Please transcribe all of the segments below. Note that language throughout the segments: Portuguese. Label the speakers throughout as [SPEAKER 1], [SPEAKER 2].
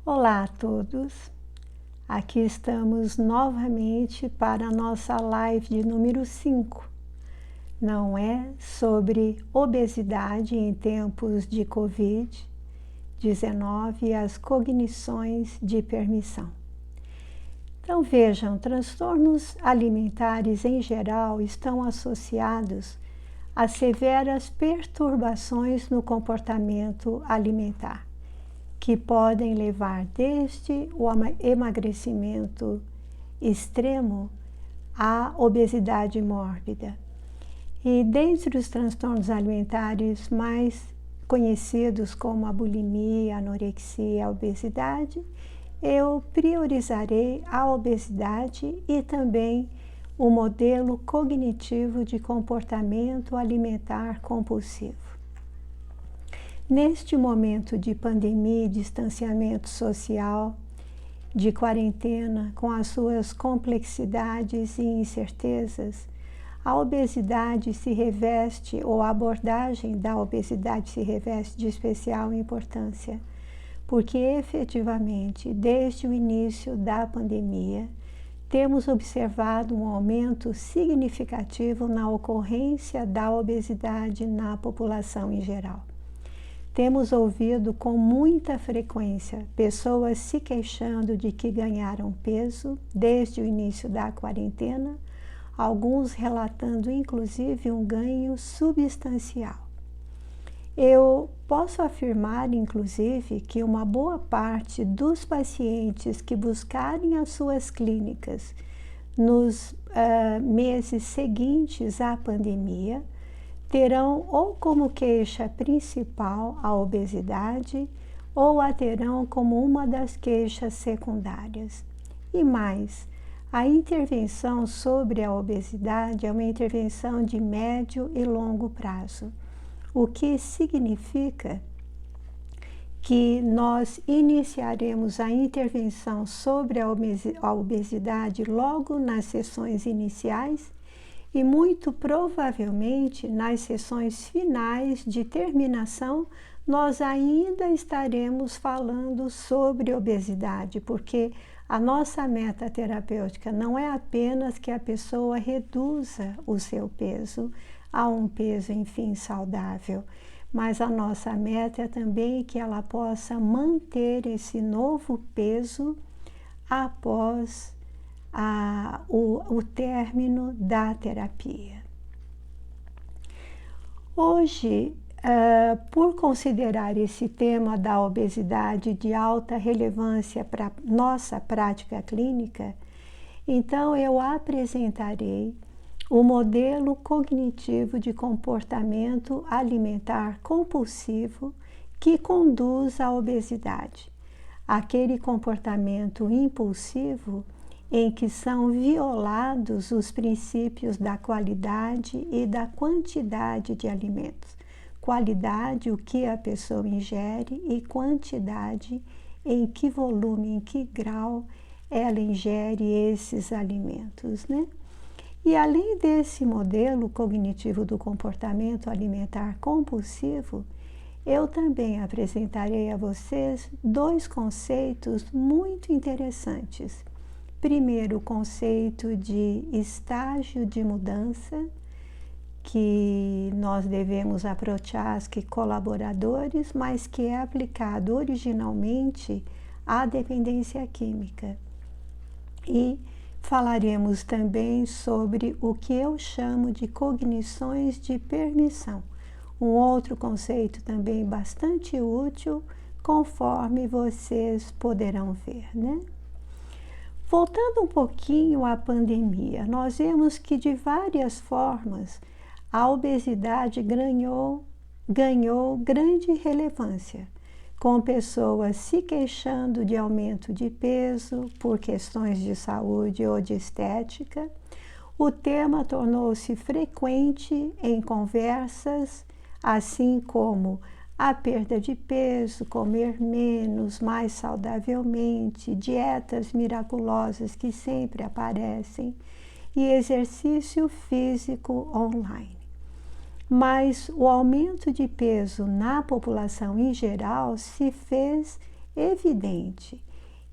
[SPEAKER 1] Olá a todos, aqui estamos novamente para a nossa live de número 5. Não é sobre obesidade em tempos de Covid-19 e as cognições de permissão. Então vejam, transtornos alimentares em geral estão associados a severas perturbações no comportamento alimentar, que podem levar desde o emagrecimento extremo à obesidade mórbida. E dentre os transtornos alimentares mais conhecidos como a bulimia, a anorexia e a obesidade, eu priorizarei a obesidade e também o modelo cognitivo de comportamento alimentar compulsivo. Neste momento de pandemia e distanciamento social, de quarentena, com as suas complexidades e incertezas, a obesidade se reveste, ou a abordagem da obesidade se reveste de especial importância, porque efetivamente, desde o início da pandemia, temos observado um aumento significativo na ocorrência da obesidade na população em geral. Temos ouvido com muita frequência pessoas se queixando de que ganharam peso desde o início da quarentena, alguns relatando inclusive um ganho substancial. Eu posso afirmar, inclusive, que uma boa parte dos pacientes que buscarem as suas clínicas nos meses seguintes à pandemia terão ou como queixa principal a obesidade ou a terão como uma das queixas secundárias. E mais, a intervenção sobre a obesidade é uma intervenção de médio e longo prazo, o que significa que nós iniciaremos a intervenção sobre a obesidade logo nas sessões iniciais e muito provavelmente nas sessões finais de terminação nós ainda estaremos falando sobre obesidade, porque a nossa meta terapêutica não é apenas que a pessoa reduza o seu peso a um peso, enfim, saudável, mas a nossa meta é também que ela possa manter esse novo peso após o término da terapia. Hoje, por considerar esse tema da obesidade de alta relevância para nossa prática clínica, então eu apresentarei o modelo cognitivo de comportamento alimentar compulsivo que conduz à obesidade, aquele comportamento impulsivo em que são violados os princípios da qualidade e da quantidade de alimentos. Qualidade, o que a pessoa ingere, e quantidade, em que volume, em que grau ela ingere esses alimentos, né? E além desse modelo cognitivo do comportamento alimentar compulsivo, eu também apresentarei a vocês dois conceitos muito interessantes. Primeiro, o conceito de estágio de mudança, que nós devemos approachar que colaboradores, mas que é aplicado originalmente à dependência química. E falaremos também sobre o que eu chamo de cognições de permissão, um outro conceito também bastante útil, conforme vocês poderão ver, né? Voltando um pouquinho à pandemia, nós vemos que de várias formas a obesidade ganhou grande relevância, com pessoas se queixando de aumento de peso por questões de saúde ou de estética. O tema tornou-se frequente em conversas, assim como a perda de peso, comer menos, mais saudavelmente, dietas miraculosas que sempre aparecem e exercício físico online. Mas o aumento de peso na população em geral se fez evidente.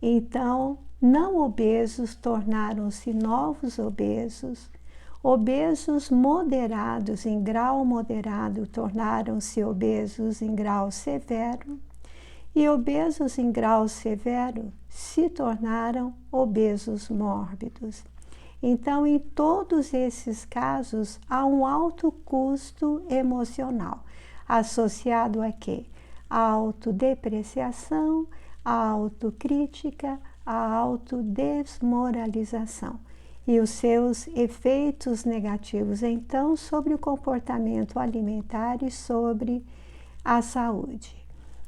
[SPEAKER 1] Então, não obesos tornaram-se novos obesos, obesos moderados em grau moderado tornaram-se obesos em grau severo, e obesos em grau severo se tornaram obesos mórbidos. Então, em todos esses casos, há um alto custo emocional associado a quê? A autodepreciação, a autocrítica, a autodesmoralização e os seus efeitos negativos, então, sobre o comportamento alimentar e sobre a saúde.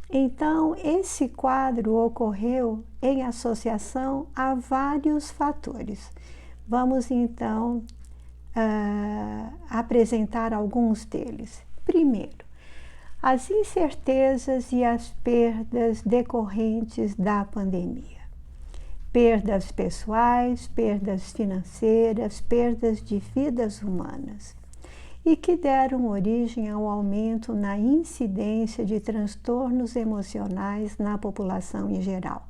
[SPEAKER 1] Então, esse quadro ocorreu em associação a vários fatores. Vamos, então, apresentar alguns deles. Primeiro, as incertezas e as perdas decorrentes da pandemia. Perdas pessoais, perdas financeiras, perdas de vidas humanas, e que deram origem ao aumento na incidência de transtornos emocionais na população em geral,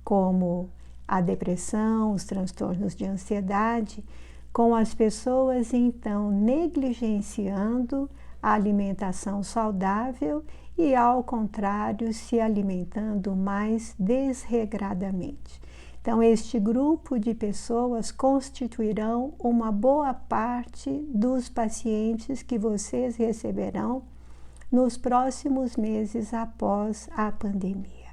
[SPEAKER 1] como a depressão, os transtornos de ansiedade, com as pessoas então negligenciando a alimentação saudável e, ao contrário, se alimentando mais desregradamente. Então, este grupo de pessoas constituirão uma boa parte dos pacientes que vocês receberão nos próximos meses após a pandemia.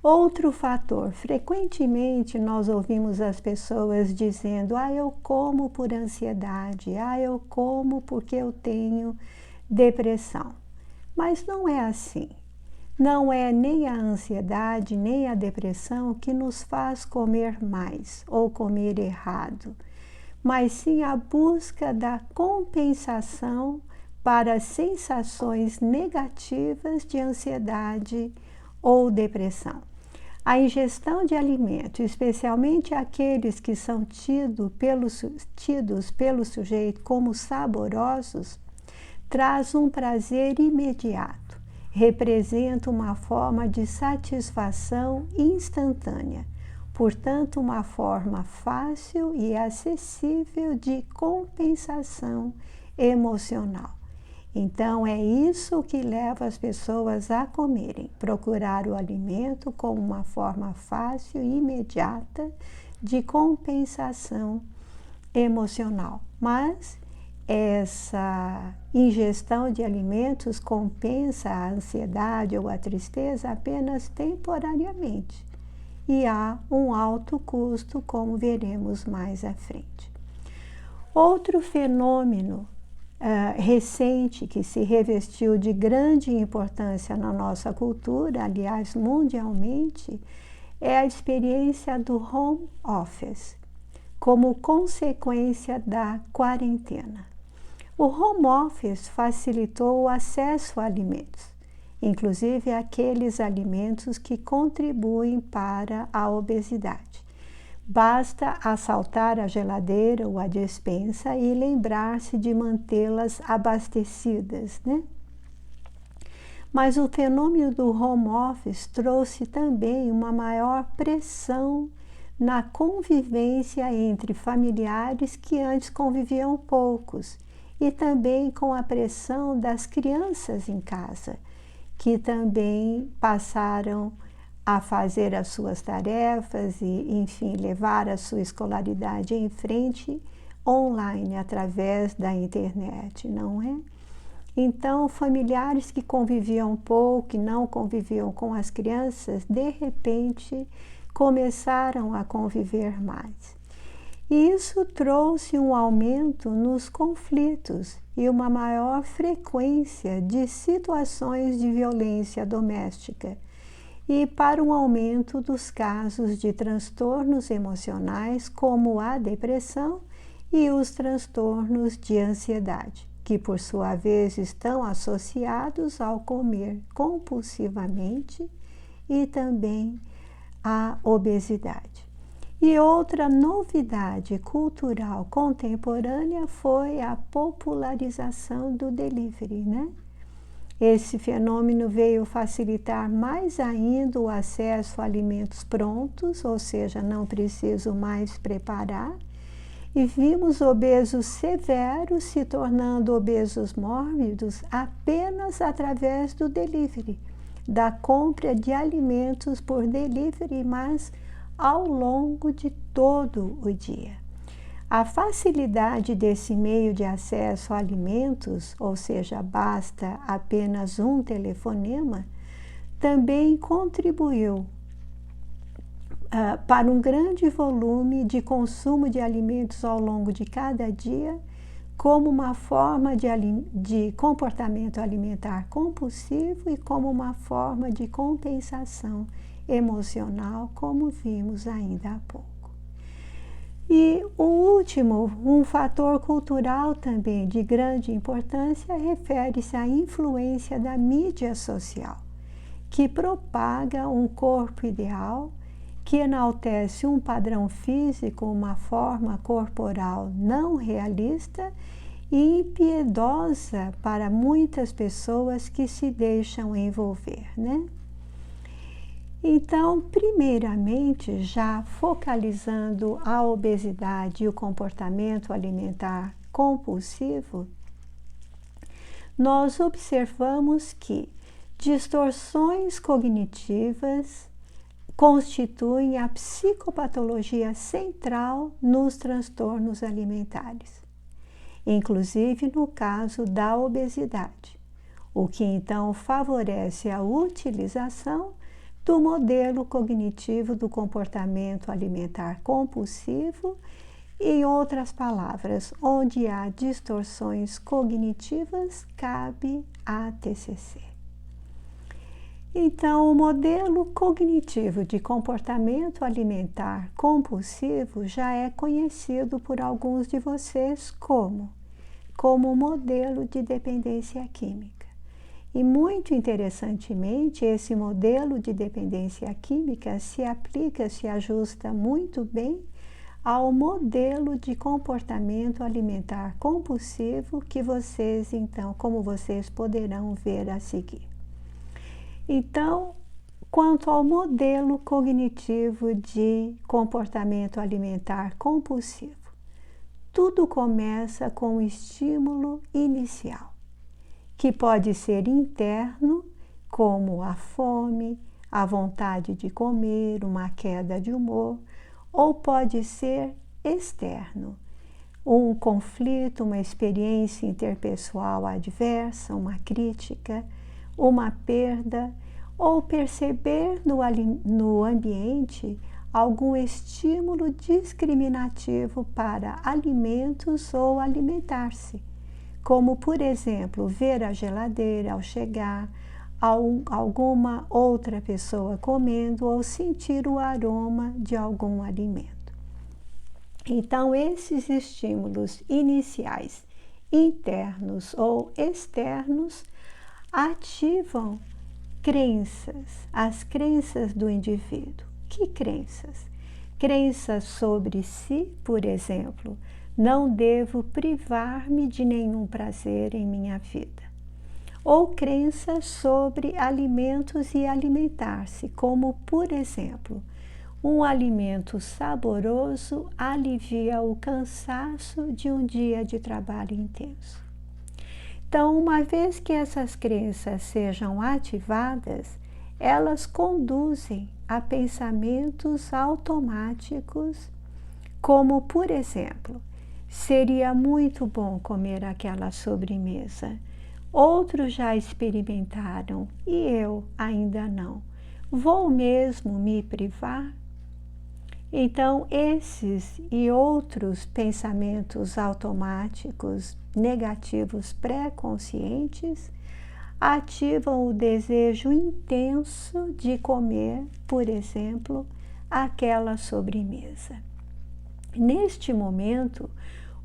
[SPEAKER 1] Outro fator, frequentemente nós ouvimos as pessoas dizendo: eu como por ansiedade, eu como porque eu tenho depressão. Mas não é assim. Não é nem a ansiedade, nem a depressão que nos faz comer mais ou comer errado, mas sim a busca da compensação para sensações negativas de ansiedade ou depressão. A ingestão de alimentos, especialmente aqueles que são tidos pelo sujeito como saborosos, traz um prazer imediato. Representa uma forma de satisfação instantânea, portanto, uma forma fácil e acessível de compensação emocional. Então, é isso que leva as pessoas a comerem, procurar o alimento como uma forma fácil e imediata de compensação emocional. Mas essa ingestão de alimentos compensa a ansiedade ou a tristeza apenas temporariamente e há um alto custo, como veremos mais à frente. Outro fenômeno recente que se revestiu de grande importância na nossa cultura, aliás, mundialmente, é a experiência do home office, como consequência da quarentena. O home office facilitou o acesso a alimentos, inclusive aqueles alimentos que contribuem para a obesidade. Basta assaltar a geladeira ou a despensa e lembrar-se de mantê-las abastecidas, né? Mas o fenômeno do home office trouxe também uma maior pressão na convivência entre familiares que antes conviviam poucos, e também com a pressão das crianças em casa, que também passaram a fazer as suas tarefas e, enfim, levar a sua escolaridade em frente online, através da internet, não é? Então, familiares que conviviam pouco, que não conviviam com as crianças, de repente começaram a conviver mais. E isso trouxe um aumento nos conflitos e uma maior frequência de situações de violência doméstica, e para um aumento dos casos de transtornos emocionais, como a depressão e os transtornos de ansiedade, que por sua vez estão associados ao comer compulsivamente e também à obesidade. E outra novidade cultural contemporânea foi a popularização do delivery, né? Esse fenômeno veio facilitar mais ainda o acesso a alimentos prontos, ou seja, não preciso mais preparar, e vimos obesos severos se tornando obesos mórbidos apenas através do delivery, da compra de alimentos por delivery, mas ao longo de todo o dia. A facilidade desse meio de acesso a alimentos, ou seja, basta apenas um telefonema, também contribuiu para um grande volume de consumo de alimentos ao longo de cada dia, como uma forma de comportamento alimentar compulsivo e como uma forma de compensação emocional, como vimos ainda há pouco. E o último, um fator cultural também de grande importância, refere-se à influência da mídia social, que propaga um corpo ideal, que enaltece um padrão físico, uma forma corporal não realista e impiedosa para muitas pessoas que se deixam envolver, né? Então, primeiramente, já focalizando a obesidade e o comportamento alimentar compulsivo, nós observamos que distorções cognitivas constituem a psicopatologia central nos transtornos alimentares, inclusive no caso da obesidade, o que então favorece a utilização do modelo cognitivo do comportamento alimentar compulsivo, em outras palavras, onde há distorções cognitivas, cabe a TCC. Então, o modelo cognitivo de comportamento alimentar compulsivo já é conhecido por alguns de vocês como modelo de dependência química. E muito interessantemente, esse modelo de dependência química se aplica, se ajusta muito bem ao modelo de comportamento alimentar compulsivo que vocês, então, como vocês poderão ver a seguir. Então, quanto ao modelo cognitivo de comportamento alimentar compulsivo, tudo começa com o estímulo inicial, que pode ser interno, como a fome, a vontade de comer, uma queda de humor, ou pode ser externo, um conflito, uma experiência interpessoal adversa, uma crítica, uma perda, ou perceber no ambiente algum estímulo discriminativo para alimentos ou alimentar-se, como, por exemplo, ver a geladeira ao chegar, alguma outra pessoa comendo ou sentir o aroma de algum alimento. Então, esses estímulos iniciais, internos ou externos, ativam crenças, as crenças do indivíduo. Que crenças? Crenças sobre si, por exemplo, não devo privar-me de nenhum prazer em minha vida. Ou crenças sobre alimentos e alimentar-se, como, por exemplo, um alimento saboroso alivia o cansaço de um dia de trabalho intenso. Então, uma vez que essas crenças sejam ativadas, elas conduzem a pensamentos automáticos, como, por exemplo, seria muito bom comer aquela sobremesa. Outros já experimentaram e eu ainda não. Vou mesmo me privar? Então, esses e outros pensamentos automáticos negativos pré-conscientes ativam o desejo intenso de comer, por exemplo, aquela sobremesa. Neste momento,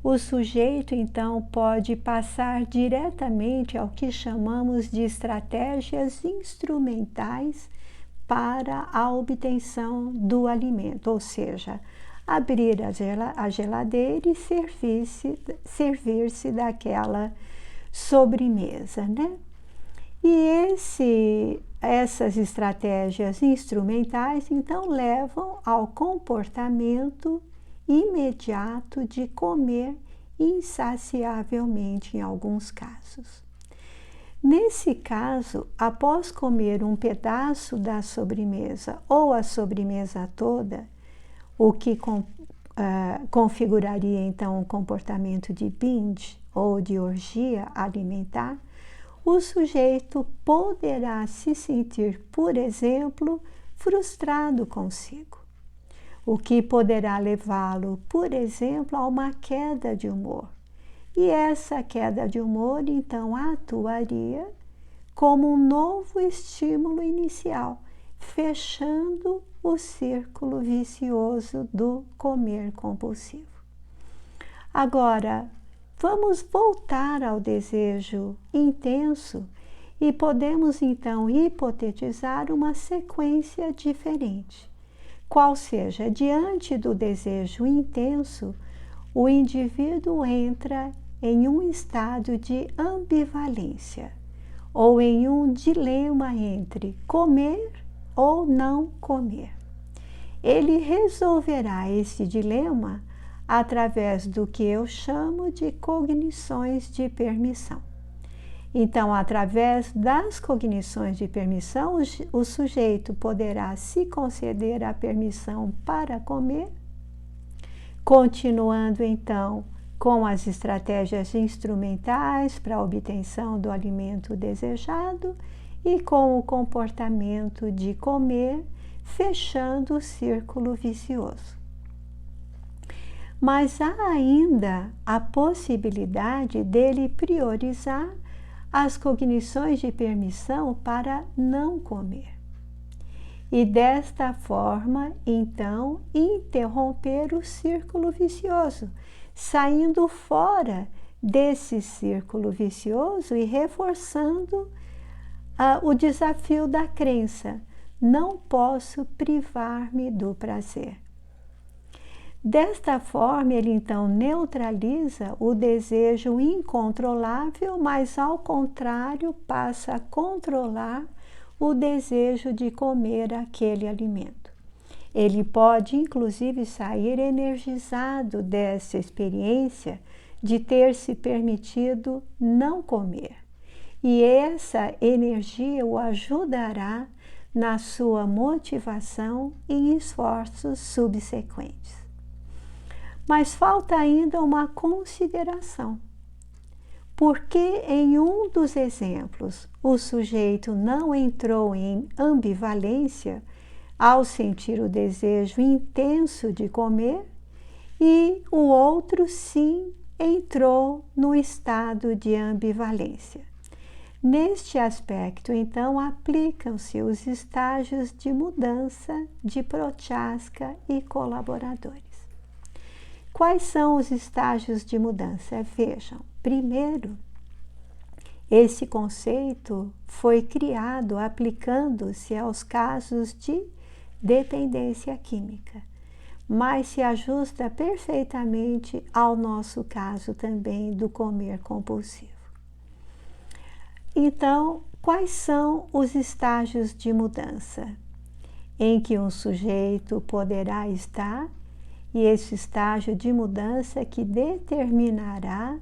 [SPEAKER 1] o sujeito então pode passar diretamente ao que chamamos de estratégias instrumentais para a obtenção do alimento, ou seja, abrir a geladeira e servir-se daquela sobremesa, né? E essas estratégias instrumentais, então, levam ao comportamento imediato de comer insaciavelmente em alguns casos. Nesse caso, após comer um pedaço da sobremesa ou a sobremesa toda, o que configuraria então um comportamento de binge ou de orgia alimentar, o sujeito poderá se sentir, por exemplo, frustrado consigo, o que poderá levá-lo, por exemplo, a uma queda de humor. E essa queda de humor, então, atuaria como um novo estímulo inicial, fechando o círculo vicioso do comer compulsivo. Agora, vamos voltar ao desejo intenso e podemos, então, hipotetizar uma sequência diferente. Qual seja, diante do desejo intenso, o indivíduo entra em um estado de ambivalência ou em um dilema entre comer ou não comer. Ele resolverá esse dilema através do que eu chamo de cognições de permissão. Então, através das cognições de permissão, o sujeito poderá se conceder a permissão para comer, continuando então com as estratégias instrumentais para a obtenção do alimento desejado e com o comportamento de comer, fechando o círculo vicioso. Mas há ainda a possibilidade dele priorizar as cognições de permissão para não comer. E desta forma, então, interromper o círculo vicioso, saindo fora desse círculo vicioso e reforçando o desafio da crença: não posso privar-me do prazer. Desta forma, ele então neutraliza o desejo incontrolável, mas ao contrário passa a controlar o desejo de comer aquele alimento. Ele pode, inclusive, sair energizado dessa experiência de ter se permitido não comer. E essa energia o ajudará na sua motivação e esforços subsequentes. Mas falta ainda uma consideração. Porque em um dos exemplos o sujeito não entrou em ambivalência ao sentir o desejo intenso de comer, e o outro sim entrou no estado de ambivalência. Neste aspecto, então, aplicam-se os estágios de mudança de Prochaska e colaboradores. Quais são os estágios de mudança? Vejam, primeiro, esse conceito foi criado aplicando-se aos casos de dependência química, mas se ajusta perfeitamente ao nosso caso também do comer compulsivo. Então, quais são os estágios de mudança em que um sujeito poderá estar? E esse estágio de mudança que determinará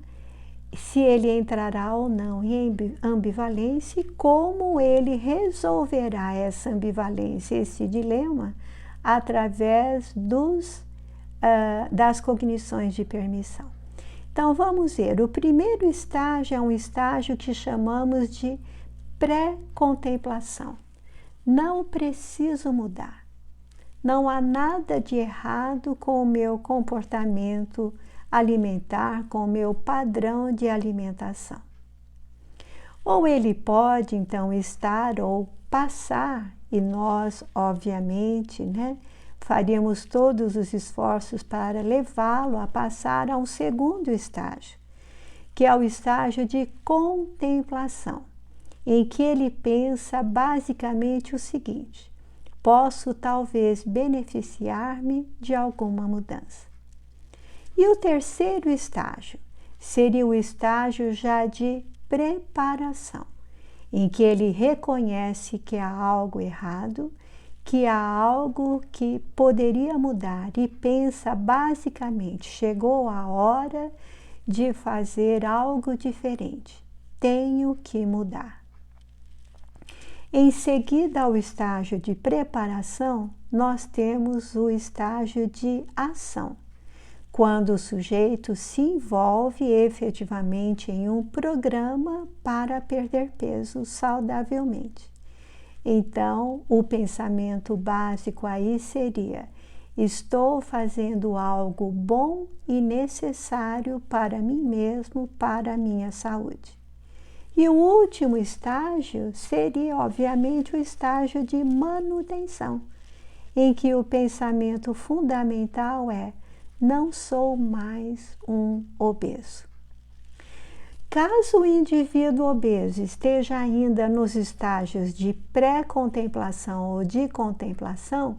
[SPEAKER 1] se ele entrará ou não em ambivalência e como ele resolverá essa ambivalência, esse dilema, através das cognições de permissão. Então, vamos ver. O primeiro estágio é um estágio que chamamos de pré-contemplação. Não preciso mudar. Não há nada de errado com o meu comportamento alimentar, com o meu padrão de alimentação. Ou ele pode, então, estar ou passar, e nós, obviamente, faríamos todos os esforços para levá-lo a passar a um segundo estágio, que é o estágio de contemplação, em que ele pensa basicamente o seguinte: posso talvez beneficiar-me de alguma mudança. E o terceiro estágio seria o estágio já de preparação, em que ele reconhece que há algo errado, que há algo que poderia mudar e pensa basicamente: chegou a hora de fazer algo diferente, tenho que mudar. Em seguida ao estágio de preparação, nós temos o estágio de ação, quando o sujeito se envolve efetivamente em um programa para perder peso saudavelmente. Então, o pensamento básico aí seria: estou fazendo algo bom e necessário para mim mesmo, para a minha saúde. E o último estágio seria, obviamente, o estágio de manutenção, em que o pensamento fundamental é: não sou mais um obeso. Caso o indivíduo obeso esteja ainda nos estágios de pré-contemplação ou de contemplação,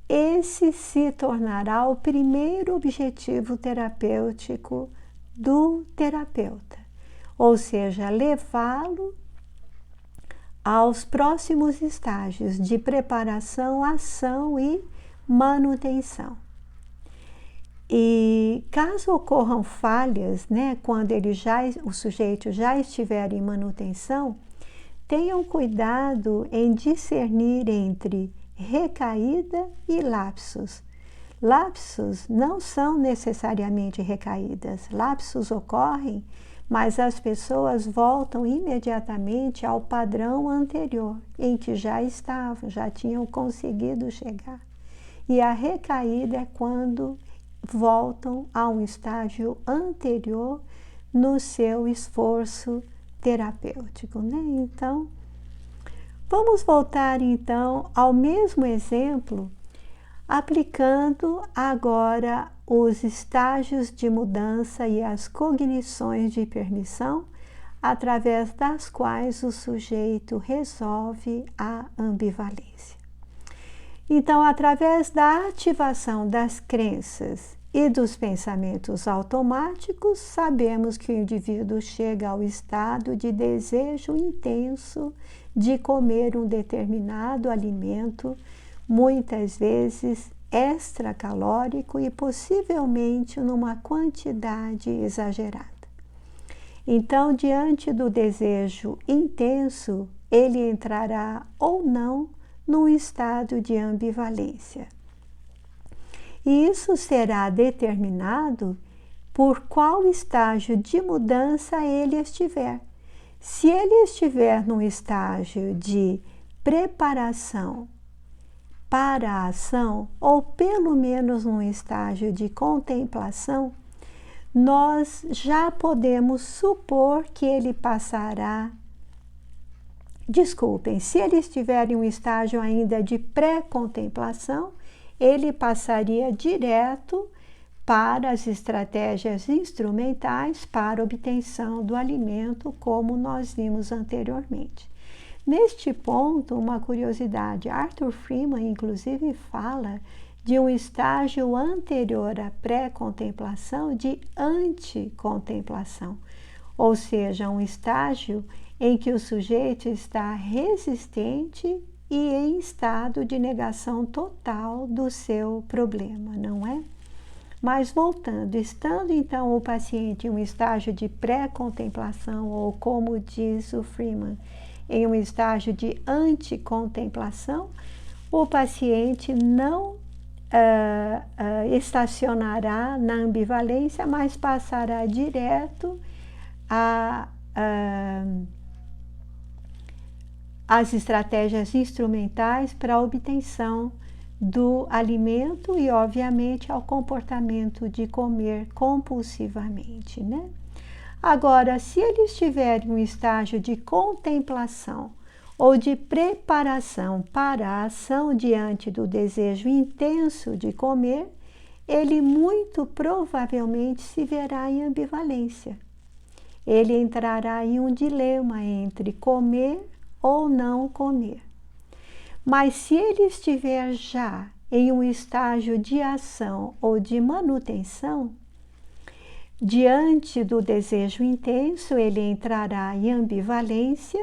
[SPEAKER 1] esse se tornará o primeiro objetivo terapêutico do terapeuta, ou seja, levá-lo aos próximos estágios de preparação, ação e manutenção. E caso ocorram falhas, quando o sujeito já estiver em manutenção, tenham cuidado em discernir entre recaída e lapsos. Lapsos não são necessariamente recaídas. Lapsos ocorrem, mas as pessoas voltam imediatamente ao padrão anterior, em que já estavam, já tinham conseguido chegar. E a recaída é quando voltam a um estágio anterior no seu esforço terapêutico, Então, vamos voltar então ao mesmo exemplo, aplicando agora os estágios de mudança e as cognições de permissão, através das quais o sujeito resolve a ambivalência. Então, através da ativação das crenças e dos pensamentos automáticos, sabemos que o indivíduo chega ao estado de desejo intenso de comer um determinado alimento, muitas vezes extracalórico e possivelmente numa quantidade exagerada. Então, diante do desejo intenso, ele entrará ou não num estado de ambivalência. E isso será determinado por qual estágio de mudança ele estiver. Se ele estiver num estágio de preparação para a ação, ou pelo menos num estágio de contemplação, nós já podemos supor que ele passará. Se ele estiver em um estágio ainda de pré-contemplação, ele passaria direto para as estratégias instrumentais para obtenção do alimento, como nós vimos anteriormente. Neste ponto, uma curiosidade, Arthur Freeman, inclusive, fala de um estágio anterior à pré-contemplação, de anticontemplação, ou seja, um estágio em que o sujeito está resistente e em estado de negação total do seu problema, não é? Mas voltando, estando então o paciente em um estágio de pré-contemplação, ou como diz o Freeman, em um estágio de anticontemplação, o paciente não estacionará na ambivalência, mas passará direto às estratégias instrumentais para a obtenção do alimento e, obviamente, ao comportamento de comer compulsivamente, Agora, se ele estiver em um estágio de contemplação ou de preparação para a ação diante do desejo intenso de comer, ele muito provavelmente se verá em ambivalência. Ele entrará em um dilema entre comer ou não comer. Mas se ele estiver já em um estágio de ação ou de manutenção, diante do desejo intenso, ele entrará em ambivalência,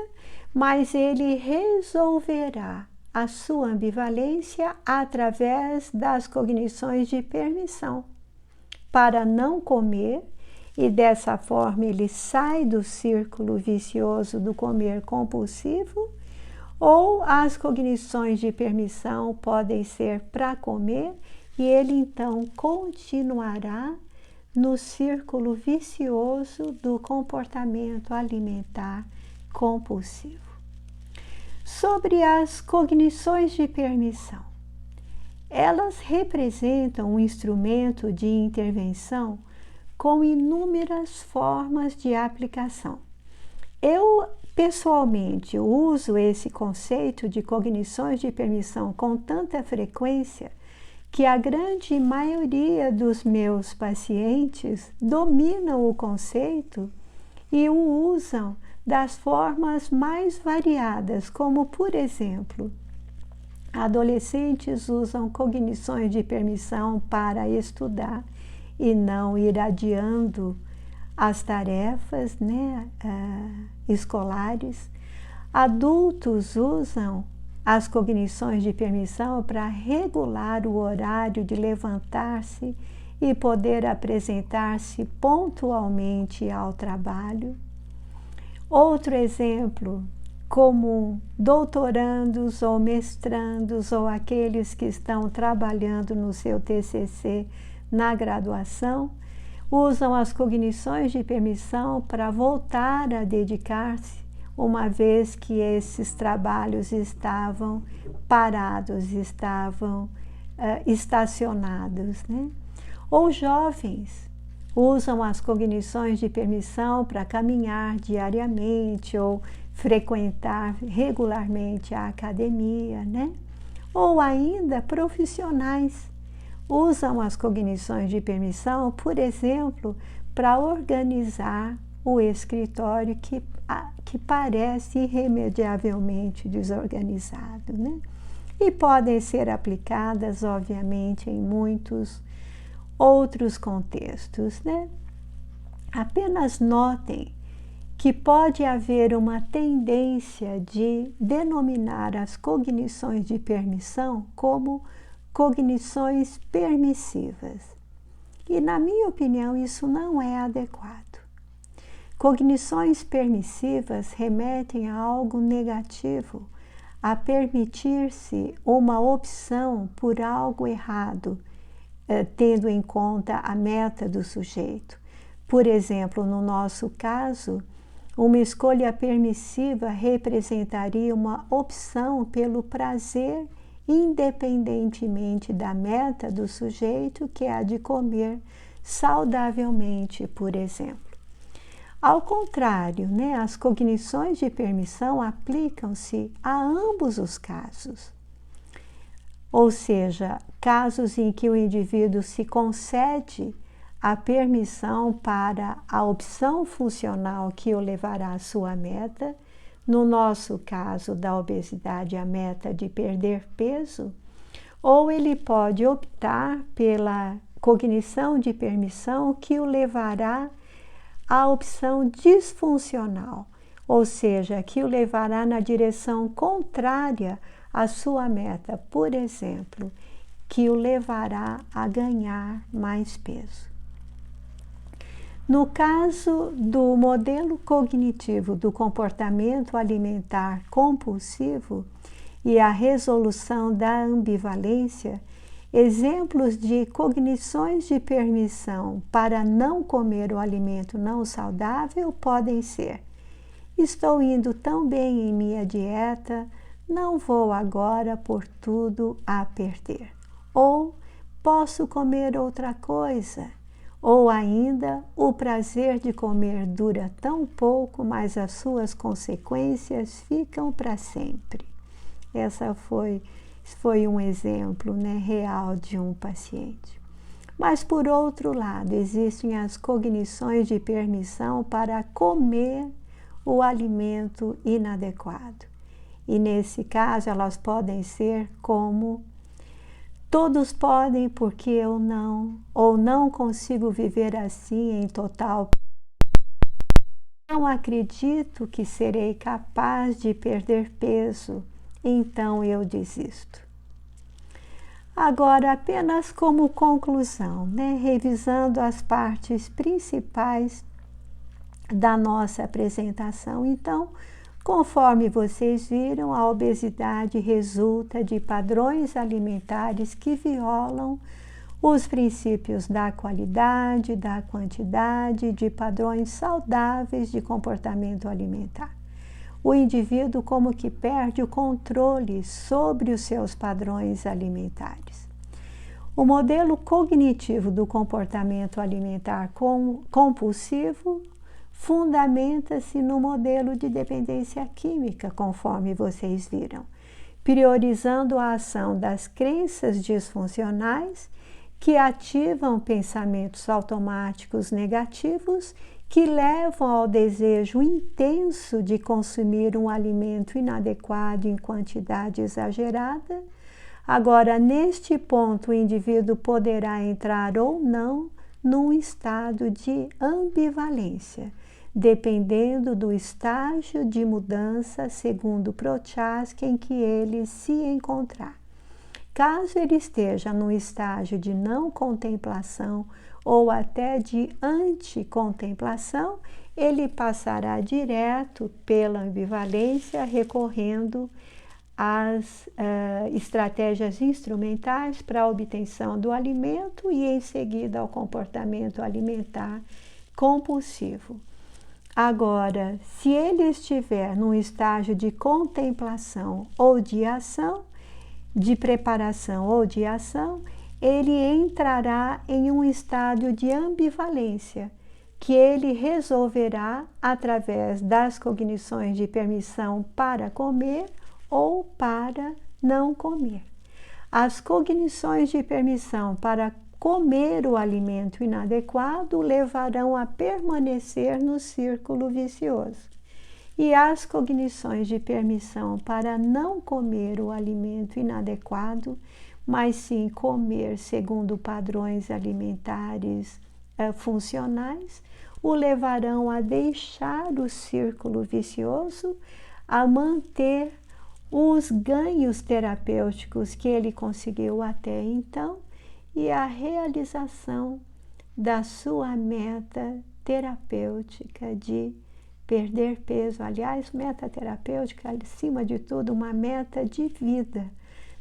[SPEAKER 1] mas ele resolverá a sua ambivalência através das cognições de permissão para não comer, e dessa forma ele sai do círculo vicioso do comer compulsivo, ou as cognições de permissão podem ser para comer e ele então continuará no círculo vicioso do comportamento alimentar compulsivo. Sobre as cognições de permissão, elas representam um instrumento de intervenção com inúmeras formas de aplicação. Eu, pessoalmente, uso esse conceito de cognições de permissão com tanta frequência que a grande maioria dos meus pacientes dominam o conceito e o usam das formas mais variadas, como, por exemplo, adolescentes usam cognições de permissão para estudar e não ir adiando as tarefas, escolares. Adultos usam as cognições de permissão para regular o horário de levantar-se e poder apresentar-se pontualmente ao trabalho. Outro exemplo comum, doutorandos ou mestrandos ou aqueles que estão trabalhando no seu TCC na graduação, usam as cognições de permissão para voltar a dedicar-se, uma vez que esses trabalhos estavam parados, estavam estacionados, Ou jovens usam as cognições de permissão para caminhar diariamente ou frequentar regularmente a academia, Ou ainda profissionais usam as cognições de permissão, por exemplo, para organizar o escritório que parece irremediavelmente desorganizado, E podem ser aplicadas, obviamente, em muitos outros contextos, Apenas notem que pode haver uma tendência de denominar as cognições de permissão como cognições permissivas. E, na minha opinião, isso não é adequado. Cognições permissivas remetem a algo negativo, a permitir-se uma opção por algo errado, tendo em conta a meta do sujeito. Por exemplo, no nosso caso, uma escolha permissiva representaria uma opção pelo prazer, independentemente da meta do sujeito, que é a de comer saudavelmente, por exemplo. Ao contrário, as cognições de permissão aplicam-se a ambos os casos. Ou seja, casos em que o indivíduo se concede a permissão para a opção funcional que o levará à sua meta, no nosso caso da obesidade, a meta de perder peso, ou ele pode optar pela cognição de permissão que o levará à opção disfuncional, ou seja, que o levará na direção contrária à sua meta, por exemplo, que o levará a ganhar mais peso. No caso do modelo cognitivo do comportamento alimentar compulsivo e a resolução da ambivalência, exemplos de cognições de permissão para não comer o alimento não saudável podem ser: estou indo tão bem em minha dieta, não vou agora pôr tudo a perder. Ou posso comer outra coisa. Ou ainda, o prazer de comer dura tão pouco, mas as suas consequências ficam para sempre. Essa foi um exemplo real de um paciente. Mas, por outro lado, existem as cognições de permissão para comer o alimento inadequado. E, nesse caso, elas podem ser como: todos podem porque eu não, ou não consigo viver assim em total Não acredito que serei capaz de perder peso, então eu desisto. Agora, apenas como conclusão, revisando as partes principais da nossa apresentação. Então, conforme vocês viram, a obesidade resulta de padrões alimentares que violam os princípios da qualidade, da quantidade, de padrões saudáveis de comportamento alimentar. O indivíduo como que perde o controle sobre os seus padrões alimentares. O modelo cognitivo do comportamento alimentar compulsivo fundamenta-se no modelo de dependência química, conforme vocês viram, priorizando a ação das crenças disfuncionais que ativam pensamentos automáticos negativos que levam ao desejo intenso de consumir um alimento inadequado em quantidade exagerada. Agora, neste ponto, o indivíduo poderá entrar ou não num estado de ambivalência, dependendo do estágio de mudança, segundo Prochaska, em que ele se encontrar. Caso ele esteja num estágio de não contemplação ou até de anticontemplação, ele passará direto pela ambivalência, recorrendo às estratégias instrumentais para a obtenção do alimento e, em seguida, ao comportamento alimentar compulsivo. Agora, se ele estiver num estágio de contemplação ou de ação, de preparação ou de ação, ele entrará em um estado de ambivalência, que ele resolverá através das cognições de permissão para comer ou para não comer. As cognições de permissão para comer o alimento inadequado levarão a permanecer no círculo vicioso. E as cognições de permissão para não comer o alimento inadequado, mas sim comer segundo padrões alimentares funcionais, o levarão a deixar o círculo vicioso, a manter os ganhos terapêuticos que ele conseguiu até então e a realização da sua meta terapêutica de perder peso. Aliás, meta terapêutica, acima de tudo, uma meta de vida,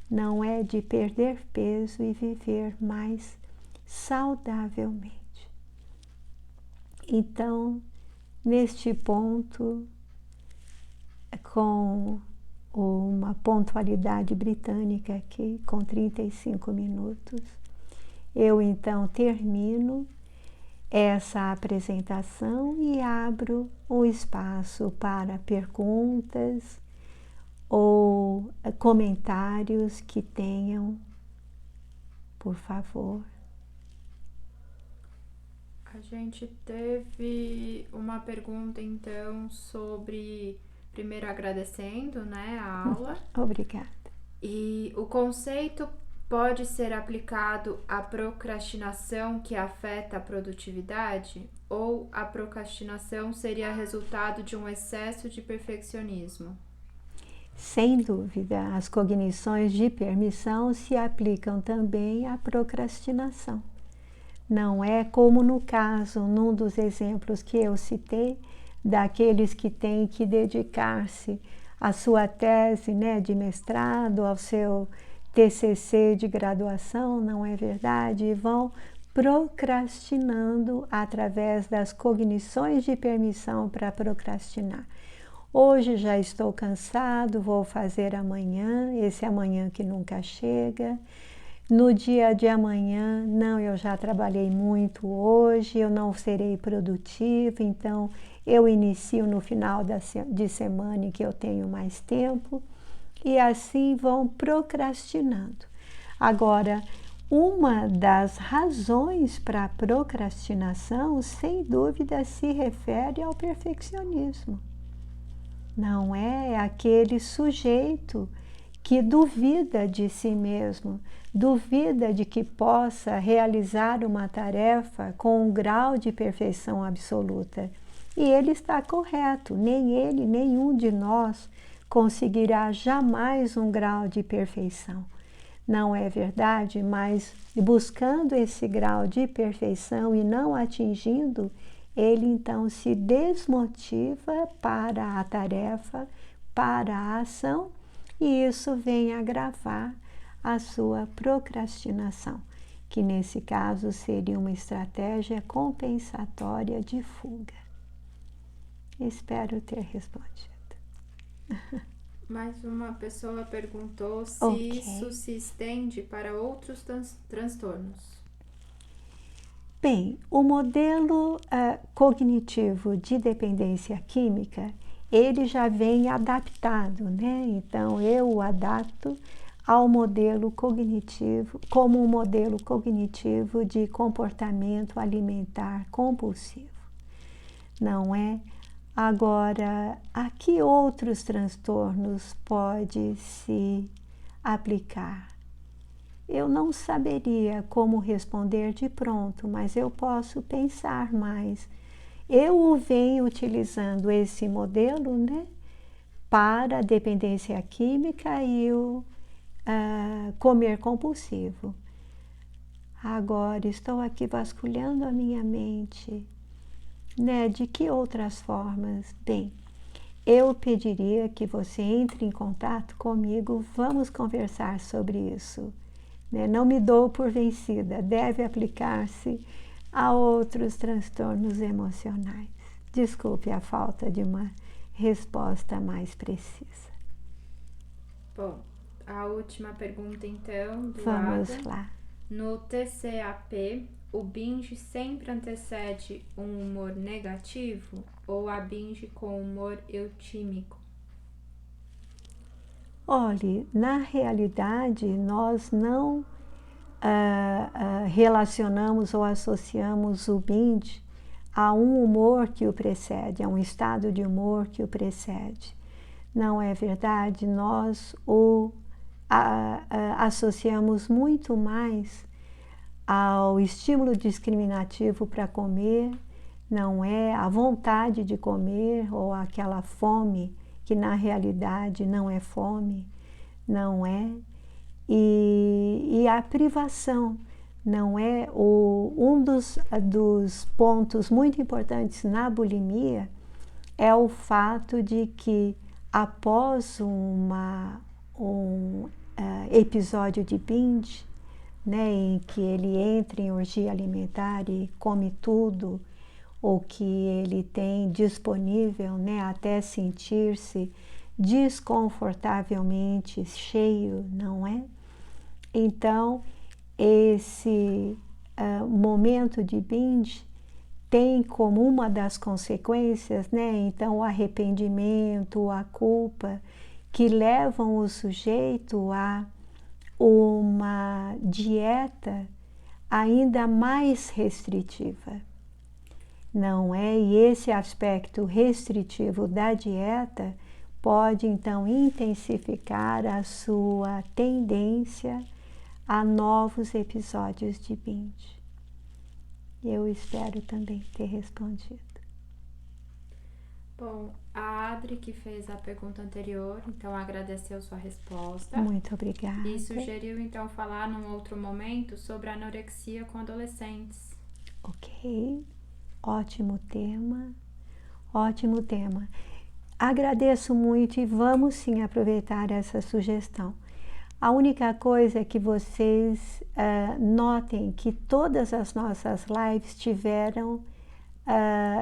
[SPEAKER 1] não é de perder peso e viver mais saudavelmente. Então, neste ponto, com uma pontualidade britânica aqui, com 35 minutos, eu então termino essa apresentação e abro o espaço para perguntas ou comentários que tenham, por favor.
[SPEAKER 2] A gente teve uma pergunta, então, sobre, primeiro agradecendo, a aula.
[SPEAKER 1] Obrigada.
[SPEAKER 2] E o conceito pode ser aplicado à procrastinação que afeta a produtividade? Ou a procrastinação seria resultado de um excesso de perfeccionismo?
[SPEAKER 1] Sem dúvida, as cognições de permissão se aplicam também à procrastinação. Não é como no caso, num dos exemplos que eu citei, daqueles que têm que dedicar-se à sua tese de mestrado, ao seu TCC de graduação, não é verdade? E vão procrastinando através das cognições de permissão para procrastinar. Hoje já estou cansado, vou fazer amanhã, esse amanhã que nunca chega. No dia de amanhã, não, eu já trabalhei muito hoje, eu não serei produtivo, então eu inicio no final de semana em que eu tenho mais tempo. E assim vão procrastinando. Agora, uma das razões para a procrastinação, sem dúvida, se refere ao perfeccionismo. Não é aquele sujeito que duvida de si mesmo, duvida de que possa realizar uma tarefa com um grau de perfeição absoluta. E ele está correto, nem ele, nenhum de nós conseguirá jamais um grau de perfeição. Não é verdade? Mas buscando esse grau de perfeição e não atingindo, ele então se desmotiva para a tarefa, para a ação, e isso vem agravar a sua procrastinação, que nesse caso seria uma estratégia compensatória de fuga. Espero ter respondido.
[SPEAKER 2] Mais uma pessoa perguntou se isso se estende para outros transtornos.
[SPEAKER 1] Bem, o modelo cognitivo de dependência química, ele já vem adaptado, né? Então, eu o adapto ao modelo cognitivo, como um modelo cognitivo de comportamento alimentar compulsivo, não é? Agora, a que outros transtornos pode se aplicar? Eu não saberia como responder de pronto, mas eu posso pensar mais. Eu venho utilizando esse modelo, né, para a dependência química e o comer compulsivo. Agora, estou aqui vasculhando a minha mente, né, de que outras formas? Bem, eu pediria que você entre em contato comigo, vamos conversar sobre isso. Não me dou por vencida, deve aplicar-se a outros transtornos emocionais. Desculpe a falta de uma resposta mais precisa.
[SPEAKER 2] Bom, a última pergunta então, do
[SPEAKER 1] Vamos
[SPEAKER 2] Adam.
[SPEAKER 1] lá.
[SPEAKER 2] No TCAP, o binge sempre antecede um humor negativo ou a binge com humor eutímico?
[SPEAKER 1] Olhe, na realidade, nós não relacionamos ou associamos o binge a um humor que o precede, a um estado de humor que o precede. Não é verdade? Nós o associamos muito mais ao estímulo discriminativo para comer, não é? A vontade de comer ou aquela fome que na realidade não é fome, não é? E a privação, não é? Um dos pontos muito importantes na bulimia é o fato de que após um episódio de binge, né, em que ele entra em orgia alimentar e come tudo o que ele tem disponível, né, até sentir-se desconfortavelmente cheio, não é? Então, esse momento de binge tem como uma das consequências, né, então o arrependimento, a culpa, que levam o sujeito a uma dieta ainda mais restritiva, não é? E esse aspecto restritivo da dieta pode então intensificar a sua tendência a novos episódios de binge. Eu espero também ter respondido.
[SPEAKER 2] Bom, a Adri, que fez a pergunta anterior, então agradeceu sua resposta.
[SPEAKER 1] Muito obrigada.
[SPEAKER 2] E sugeriu então falar num outro momento sobre a anorexia com adolescentes.
[SPEAKER 1] Ok, ótimo tema, ótimo tema. Agradeço muito e vamos sim aproveitar essa sugestão. A única coisa é que vocês notem que todas as nossas lives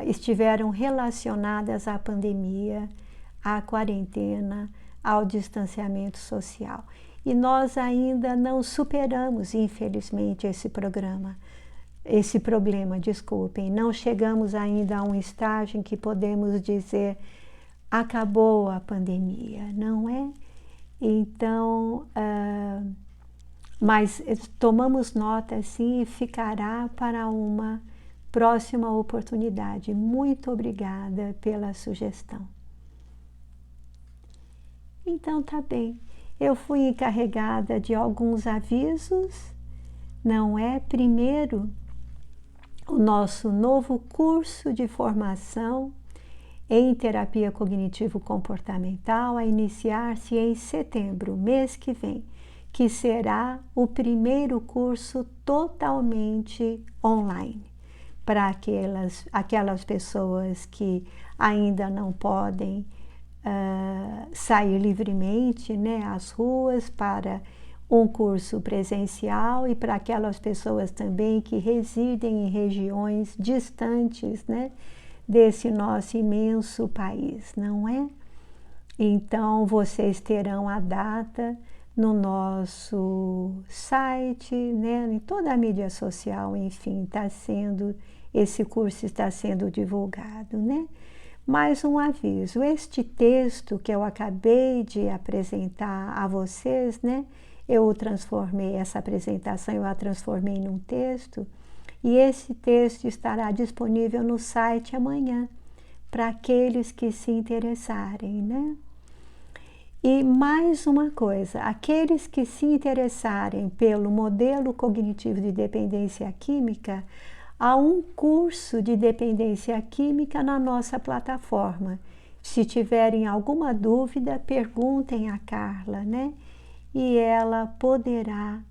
[SPEAKER 1] estiveram relacionadas à pandemia, à quarentena, ao distanciamento social. E nós ainda não superamos, infelizmente, esse problema, desculpem. Não chegamos ainda a um estágio em que podemos dizer acabou a pandemia, não é? Então, mas tomamos nota sim e ficará para uma próxima oportunidade. Muito obrigada pela sugestão. Então tá bem, eu fui encarregada de alguns avisos, não é? Primeiro, o nosso novo curso de formação em terapia cognitivo-comportamental a iniciar-se em setembro, mês que vem, que será o primeiro curso totalmente online para aquelas pessoas que ainda não podem sair livremente, né, às ruas para um curso presencial, e para aquelas pessoas também que residem em regiões distantes, né, desse nosso imenso país, não é? Então, vocês terão a data no nosso site, né, em toda a mídia social, enfim, esse curso está sendo divulgado, né? Mais um aviso, este texto que eu acabei de apresentar a vocês, né, essa apresentação eu a transformei num texto, e esse texto estará disponível no site amanhã, para aqueles que se interessarem, né? E mais uma coisa, aqueles que se interessarem pelo modelo cognitivo de dependência química, há um curso de dependência química na nossa plataforma. Se tiverem alguma dúvida, perguntem a Carla, né? E ela poderá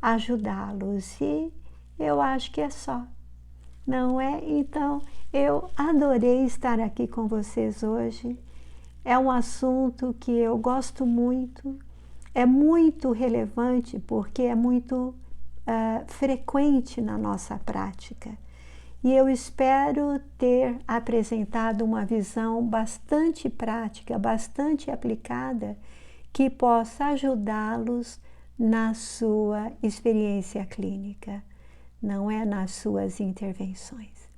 [SPEAKER 1] ajudá-los. E eu acho que é só, não é? Então, eu adorei estar aqui com vocês hoje. É um assunto que eu gosto muito, é muito relevante porque é muito frequente na nossa prática. E eu espero ter apresentado uma visão bastante prática, bastante aplicada, que possa ajudá-los na sua experiência clínica, não é, nas suas intervenções.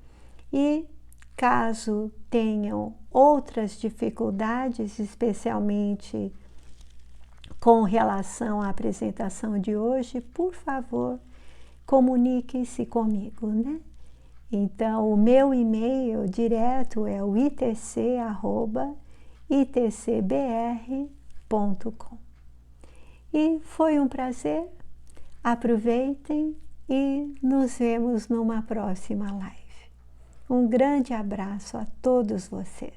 [SPEAKER 1] E caso tenham outras dificuldades, especialmente com relação à apresentação de hoje, por favor, comuniquem-se comigo, né? Então, o meu e-mail direto é o itcb@itcbr.com. E foi um prazer, aproveitem e nos vemos numa próxima live. Um grande abraço a todos vocês.